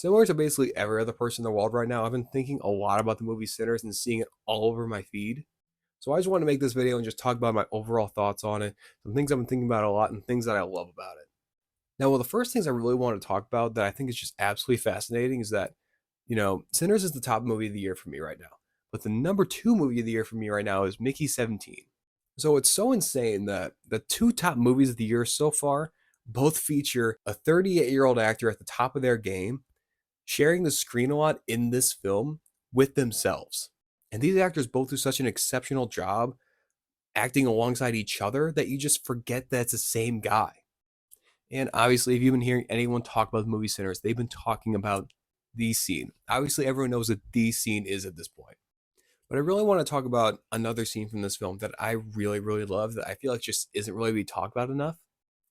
Similar to basically every other person in the world right now, I've been thinking a lot about the movie Sinners and seeing it all over my feed. So I just want to make this video and just talk about my overall thoughts on it, some things I've been thinking about a lot, and things that I love about it. Now, one of the first things I really want to talk about that I think is just absolutely fascinating is that, Sinners is the top movie of the year for me right now. But the number two movie of the year for me right now is Mickey 17. So it's so insane that the two top movies of the year so far both feature a 38-year-old actor at the top of their game sharing the screen a lot in this film with themselves. And these actors both do such an exceptional job acting alongside each other that you just forget that it's the same guy. And obviously, if you've been hearing anyone talk about the movie Sinners, they've been talking about the scene. Obviously, everyone knows what the scene is at this point. But I really want to talk about another scene from this film that I really, really love that I feel like just isn't really being talked about enough.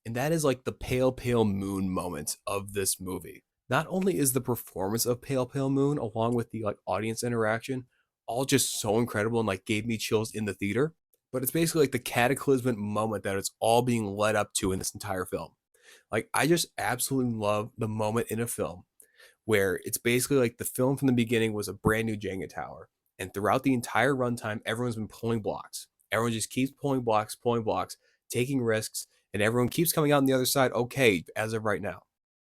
And that is like the pale, pale moon moment of this movie. Not only is the performance of Pale Pale Moon along with the like audience interaction all just so incredible and like gave me chills in the theater, but it's basically like the cataclysmic moment that it's all being led up to in this entire film. Like I just absolutely love the moment in a film where it's basically like the film from the beginning was a brand new Jenga tower. And throughout the entire runtime, everyone's been pulling blocks. Everyone just keeps pulling blocks, taking risks, and everyone keeps coming out on the other side okay as of right now.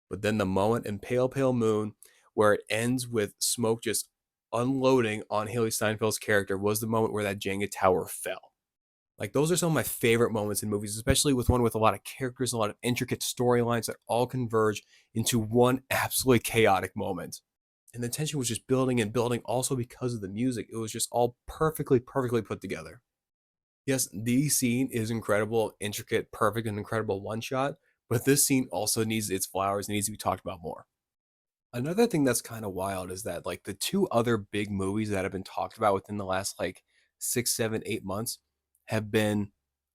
But then the moment in Pale Pale Moon where it ends with smoke just unloading on Haley Steinfeld's character was the moment where that Jenga tower fell. Like those are some of my favorite moments in movies, especially with one with a lot of characters, a lot of intricate storylines that all converge into one absolutely chaotic moment. And the tension was just building and building also because of the music. It was just all perfectly, perfectly put together. Yes, the scene is incredible, intricate, perfect, and incredible one shot, but this scene also needs its flowers and needs to be talked about more. Another thing that's kind of wild is that like the two other big movies that have been talked about within the last like 6, 7, 8 months have been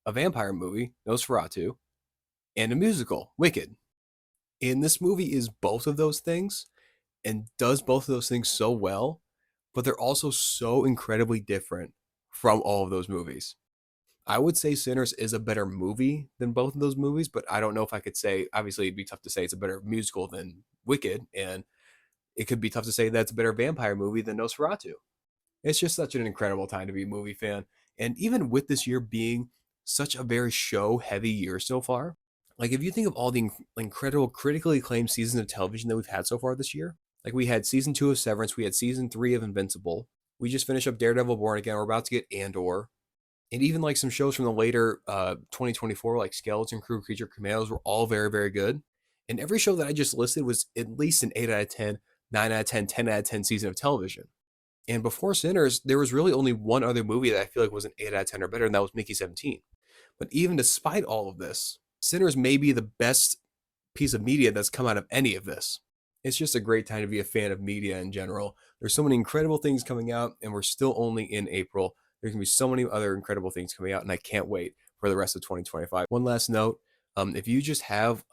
a vampire movie, Nosferatu, and a musical, Wicked. And this movie is both of those things and does both of those things so well, but they're also so incredibly different from all of those movies. I would say Sinners is a better movie than both of those movies, but I don't know if I could say, obviously, it'd be tough to say it's a better musical than Wicked, and it could be tough to say that's a better vampire movie than Nosferatu. It's just such an incredible time to be a movie fan. And even with this year being such a very show heavy year so far, like if you think of all the incredible critically acclaimed seasons of television that we've had so far this year, like we had season 2 of Severance, we had season 3 of Invincible, we just finished up Daredevil Born Again, we're about to get Andor, and even like some shows from the later 2024, like Skeleton Crew, Creature Commandos, were all very, very good. And every show that I just listed was at least an 8 out of 10, 9 out of 10, 10 out of 10 season of television. And before Sinners, there was really only one other movie that I feel like was an 8 out of 10 or better, and that was Mickey 17. But even despite all of this, Sinners may be the best piece of media that's come out of any of this. It's just a great time to be a fan of media in general. There's so many incredible things coming out, and we're still only in April. There's gonna be so many other incredible things coming out, and I can't wait for the rest of 2025. One last note: if you just have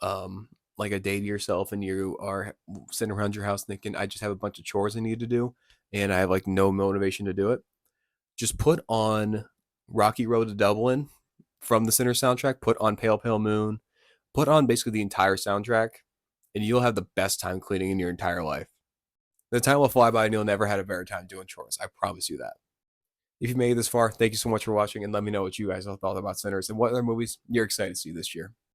like a day to yourself, and you are sitting around your house thinking, "I just have a bunch of chores I need to do, and I have like no motivation to do it," just put on Rocky Road to Dublin from the Sinner soundtrack. Put on Pale Pale Moon. Put on basically the entire soundtrack, and you'll have the best time cleaning in your entire life. The time will fly by, and you'll never have a better time doing chores. I promise you that. If you made it this far, thank you so much for watching, and let me know what you guys thought about Sinners and what other movies you're excited to see this year.